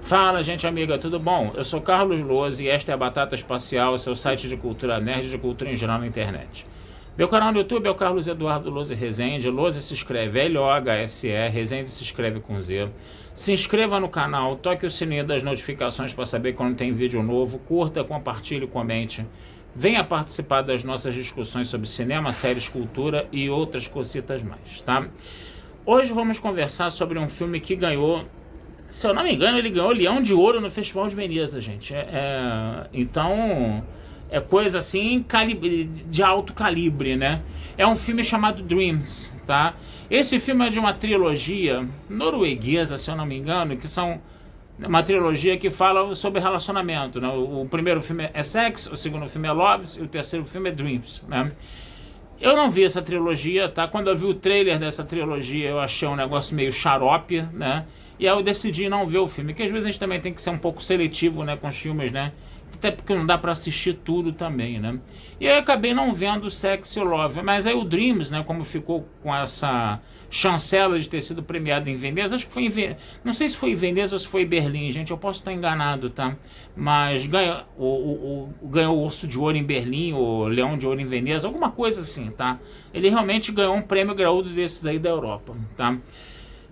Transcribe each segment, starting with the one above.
Fala, gente amiga, tudo bom? Eu sou Carlos Lose e esta é a Batata Espacial, seu site de cultura nerd e de cultura em geral na internet. Meu canal no YouTube é o Carlos Eduardo Lose Rezende. Lose se escreve L-O-H-S-E, Rezende se escreve com Z. Se inscreva no canal, toque o sininho das notificações para saber quando tem vídeo novo, curta, compartilhe, comente. Venha participar das nossas discussões sobre cinema, séries, cultura e outras cositas mais, tá? Hoje vamos conversar sobre um filme que ganhou, se eu não me engano, ele ganhou Leão de Ouro no Festival de Veneza, gente. Então, é coisa assim de alto calibre, né? É um filme chamado Dreams, tá? Esse filme é de uma trilogia norueguesa, se eu não me engano, que são uma trilogia que fala sobre relacionamento, né? O primeiro filme é Sex, o segundo filme é Loves e o terceiro filme é Dreams, né? Eu não vi essa trilogia, tá? Quando eu vi o trailer dessa trilogia, eu achei um negócio meio xarope, né? E aí eu decidi não ver o filme, que às vezes a gente também tem que ser um pouco seletivo, né, com os filmes, né? Até porque não dá pra assistir tudo também, né? E eu acabei não vendo Sex e Love, mas aí o Dreams, né, como ficou com essa chancela de ter sido premiado em Veneza, acho que foi em Veneza, não sei se foi em Veneza ou se foi em Berlim, gente, eu posso estar enganado, tá? Mas ganhou o Urso de Ouro em Berlim, o Leão de Ouro em Veneza, alguma coisa assim, tá? Ele realmente ganhou um prêmio graúdo desses aí da Europa, tá?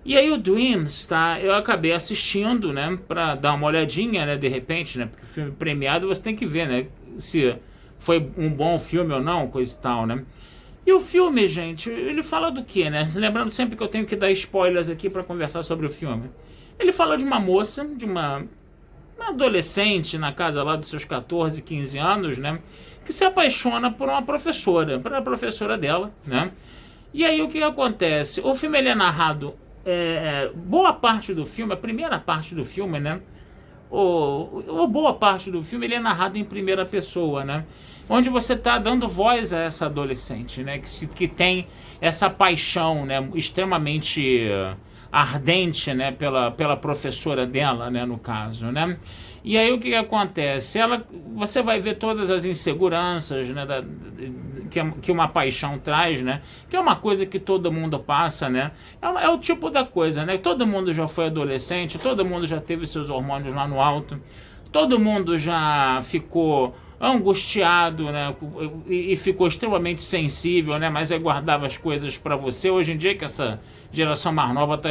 E aí o Dreams, tá? Eu acabei assistindo, né? Pra dar uma olhadinha, né? De repente, né? Porque filme premiado você tem que ver, né? Se foi um bom filme ou não, coisa e tal, né? E o filme, gente, ele fala do quê, né? Lembrando sempre que eu tenho que dar spoilers aqui pra conversar sobre o filme. Ele fala de uma moça, de uma adolescente na casa lá dos seus 14, 15 anos, né? Que se apaixona por uma professora, pela professora dela, né? E aí o que acontece? O filme ele é narrado, boa parte do filme, a primeira parte do filme, né? Boa parte do filme ele é narrado em primeira pessoa, né? Onde você está dando voz a essa adolescente, né? Que tem essa paixão, né? Extremamente ardente, né? Pela professora dela, né? No caso, né? E aí o que acontece? Você vai ver todas as inseguranças, né? Que uma paixão traz, né? Que é uma coisa que todo mundo passa, né? É o tipo da coisa, né? Todo mundo já foi adolescente, todo mundo já teve seus hormônios lá no alto, todo mundo já ficou angustiado, né? E ficou extremamente sensível, né? Mas guardava as coisas para você. Hoje em dia que essa geração mais nova tá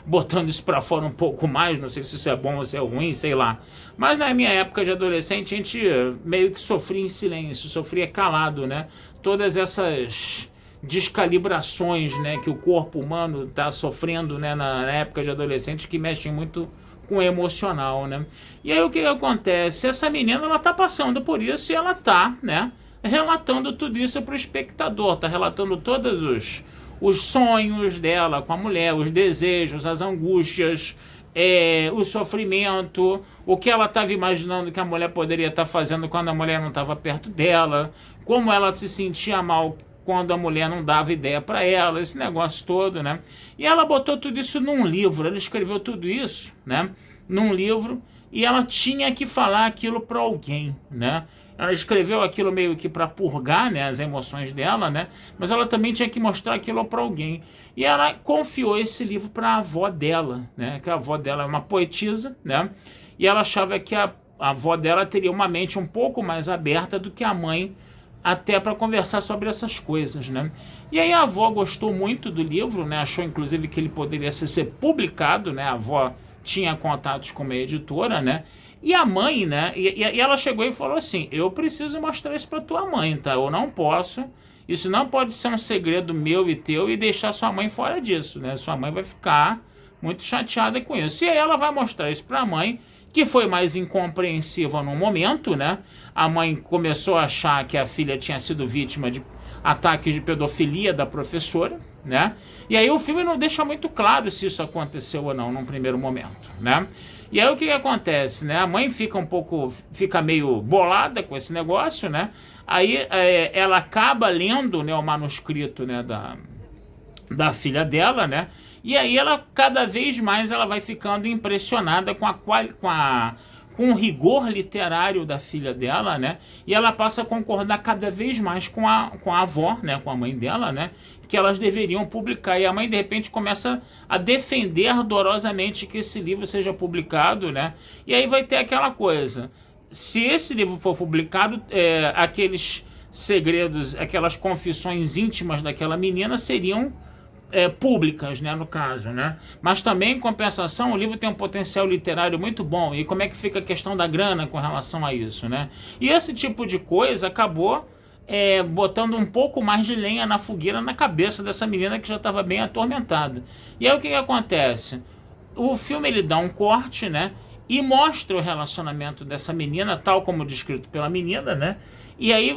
botando isso para fora um pouco mais, não sei se isso é bom ou se é ruim, sei lá. Mas na minha época de adolescente a gente meio que sofria em silêncio, sofria calado, né? Todas essas descalibrações, né, que o corpo humano está sofrendo, né, na época de adolescente, que mexem muito com o emocional, né? E aí o que acontece? Essa menina, ela tá passando por isso e ela tá, né, relatando tudo isso pro espectador, tá relatando todos os sonhos dela com a mulher, os desejos, as angústias, o sofrimento, o que ela estava imaginando que a mulher poderia estar fazendo quando a mulher não estava perto dela, como ela se sentia mal quando a mulher não dava ideia para ela, esse negócio todo, né? E ela botou tudo isso num livro, ela escreveu tudo isso, né? Num livro, e ela tinha que falar aquilo para alguém, né? Ela escreveu aquilo meio que para purgar, né, as emoções dela, né? Mas ela também tinha que mostrar aquilo para alguém. E ela confiou esse livro para a avó dela, né? Que a avó dela é uma poetisa, né? E ela achava que a avó dela teria uma mente um pouco mais aberta do que a mãe, até para conversar sobre essas coisas, né? E aí a avó gostou muito do livro, né? Achou inclusive que ele poderia ser publicado, né? A avó tinha contatos com uma editora, né? E a mãe, né? E ela chegou e falou assim: eu preciso mostrar isso para tua mãe, tá? Eu não posso. Isso não pode ser um segredo meu e teu e deixar sua mãe fora disso, né? Sua mãe vai ficar muito chateada com isso. E aí ela vai mostrar isso para a mãe, que foi mais incompreensiva no momento, né? A mãe começou a achar que a filha tinha sido vítima de ataques de pedofilia da professora, né? E aí o filme não deixa muito claro se isso aconteceu ou não num primeiro momento, né? E aí o que acontece, né? A mãe fica meio bolada com esse negócio, né? Aí ela acaba lendo, né, o manuscrito, né, da filha dela, né? E aí ela, cada vez mais, ela vai ficando impressionada com o rigor literário da filha dela, né? E ela passa a concordar cada vez mais com a avó, né? Com a mãe dela, né? que elas deveriam publicar. E a mãe, de repente, começa a defender ardorosamente que esse livro seja publicado, né? E aí vai ter aquela coisa. Se esse livro for publicado, aqueles segredos, aquelas confissões íntimas daquela menina seriam públicas, né, no caso, né? Mas também, em compensação, o livro tem um potencial literário muito bom. E como é que fica a questão da grana com relação a isso, né? E esse tipo de coisa acabou botando um pouco mais de lenha na fogueira na cabeça dessa menina que já estava bem atormentada. E aí o que acontece? O filme ele dá um corte, né? E mostra o relacionamento dessa menina, tal como descrito pela menina, né? E aí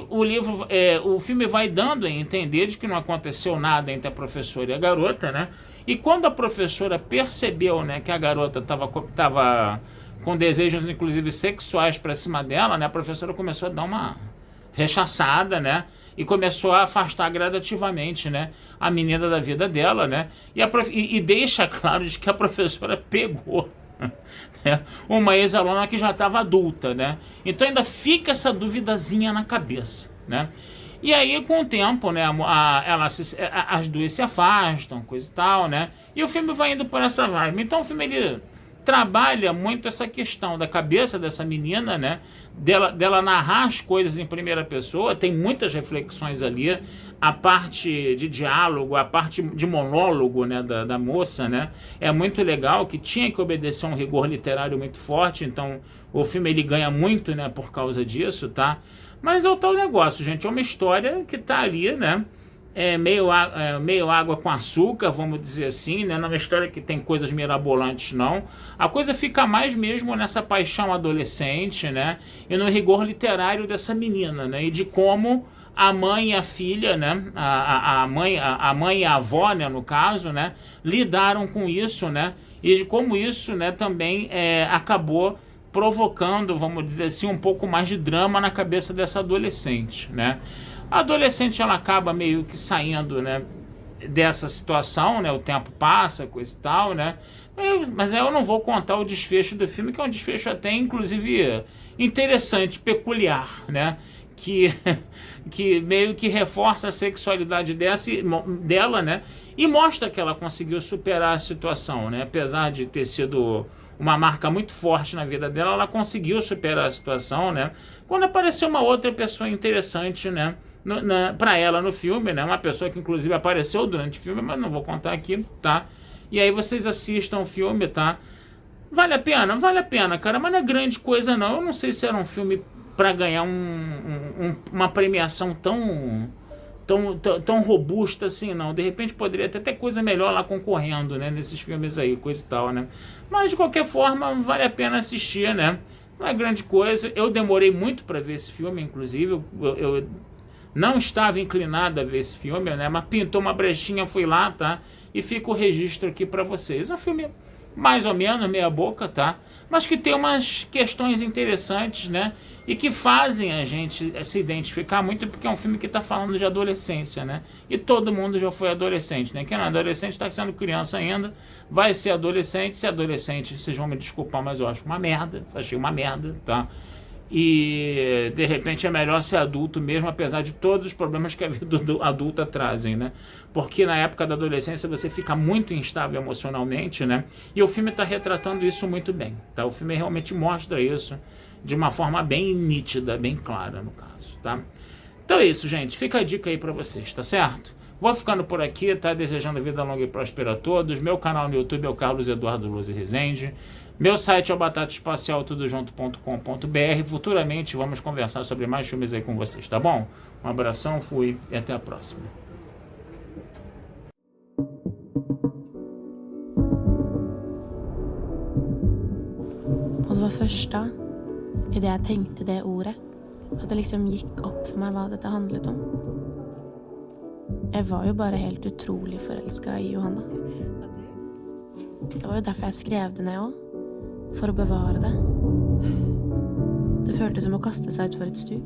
o filme vai dando a entender de que não aconteceu nada entre a professora e a garota, né? E quando a professora percebeu, né, que a garota estava com desejos, inclusive sexuais, para cima dela, né? A professora começou a dar uma rechaçada, né? E começou a afastar gradativamente, né, a menina da vida dela, né? E deixa claro de que a professora pegou uma ex-aluna que já estava adulta, né? Então ainda fica essa duvidazinha na cabeça, né? E aí, com o tempo, né, as duas se afastam, coisa e tal, né? E o filme vai indo por essa vibe. Então o filme ele trabalha muito essa questão da cabeça dessa menina, né? Dela narrar as coisas em primeira pessoa. Tem muitas reflexões ali. A parte de diálogo, a parte de monólogo, né, da moça, né? É muito legal, que tinha que obedecer a um rigor literário muito forte. Então o filme ele ganha muito, né, por causa disso, tá? Mas é o tal negócio, gente. É uma história que tá ali, né? Meio água com açúcar, vamos dizer assim, né? Não é uma história que tem coisas mirabolantes, não. A coisa fica mais mesmo nessa paixão adolescente, né? E no rigor literário dessa menina, né? E de como a mãe e a filha, né? A mãe e a avó, né? No caso, né? Lidaram com isso, né? E de como isso, né? Também acabou provocando, vamos dizer assim, um pouco mais de drama na cabeça dessa adolescente, né? A adolescente ela acaba meio que saindo, né, dessa situação, né? O tempo passa, coisa e tal, né? Mas eu não vou contar o desfecho do filme, que é um desfecho até, inclusive, interessante, peculiar, né? Que meio que reforça a sexualidade dela, né? E mostra que ela conseguiu superar a situação, né? Apesar de ter sido uma marca muito forte na vida dela, ela conseguiu superar a situação, né? Quando apareceu uma outra pessoa interessante, né? Para ela no filme, né? Uma pessoa que inclusive apareceu durante o filme, mas não vou contar aqui, tá? E aí vocês assistam o filme, tá? Vale a pena, cara, mas não é grande coisa não. Eu não sei se era um filme para ganhar uma premiação tão robusta assim, não. De repente poderia ter até coisa melhor lá concorrendo, né? Nesses filmes aí, coisa e tal, né? Mas de qualquer forma, vale a pena assistir, né? Não é grande coisa. Eu demorei muito para ver esse filme, inclusive. Eu não estava inclinado a ver esse filme, né? Mas pintou uma brechinha, fui lá, tá? E fica o registro aqui para vocês. É um filme mais ou menos meia boca, tá? Mas que tem umas questões interessantes, né? E que fazem a gente se identificar muito, porque é um filme que está falando de adolescência, né? E todo mundo já foi adolescente, né? Quem não é adolescente está sendo criança ainda, vai ser adolescente. Se é adolescente, vocês vão me desculpar, mas eu acho uma merda. Achei uma merda, tá? E de repente é melhor ser adulto mesmo, apesar de todos os problemas que a vida adulta trazem, né? Porque na época da adolescência você fica muito instável emocionalmente, né? E o filme está retratando isso muito bem, tá? O filme realmente mostra isso de uma forma bem nítida, bem clara, no caso, tá? Então é isso, gente. Fica a dica aí para vocês, tá certo? Vou ficando por aqui, tá? Desejando vida longa e próspera a todos. Meu canal no YouTube é o Carlos Eduardo Luz Rezende. Meu site é o batataespacialtudojunto.com.br. Futuramente vamos conversar sobre mais filmes aí com vocês, tá bom? Um abração, fui e até a próxima. Og det var først da, i det jeg tenkte det ordet, at det liksom gikk opp for meg hva dette handlet om. Jeg var jo bare helt utrolig forelsket i Johanna. Det var jo derfor jeg skrev det ned også, for å bevare det. Det føltes som å kaste seg ut for et stup.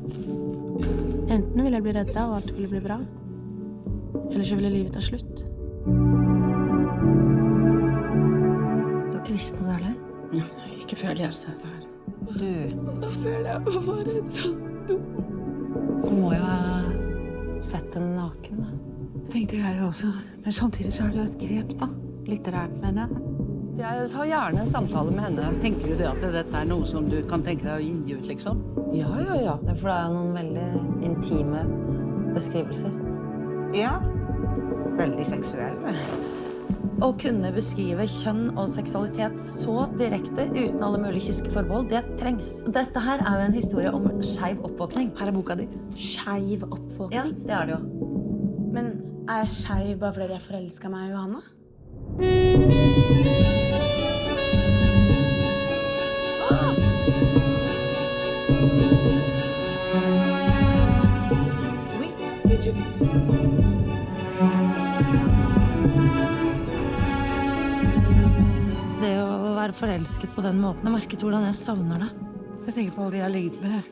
Enten ville jeg bli redda, og alt ville bli bra, eller så ville livet ta slutt. Du har ikke visst noe galt? Ja, ikke før jeg leste dette her. Du, Nå føler jeg meg bare sånn dum. du må jo ha sett henne naken, da. Tenkte jeg også. Men samtidig så det jo et grep, da. Litterært, mener jeg. Jeg tar gjerne en samtale med henne. Tenker du det at dette noe som du kan tenke deg å gi ut, liksom? Ja. Det er for det er noen veldig intime beskrivelser. Ja. Veldig seksuell. Å kunne beskrive kjønn og seksualitet så direkte uten alle mulige kyske forbehold, det trengs. Dette her er jo en historie om skeiv oppvåkning. Her boka di. Skeiv oppvåkning? Ja, det er det jo. Men er jeg skeiv bare fordi jeg forelsker meg i Johanna? Oui, c'est juste. Det å være forelsket på den måten, jeg merket hvordan jeg savner det. Jeg tenker på alle de har ligget med her.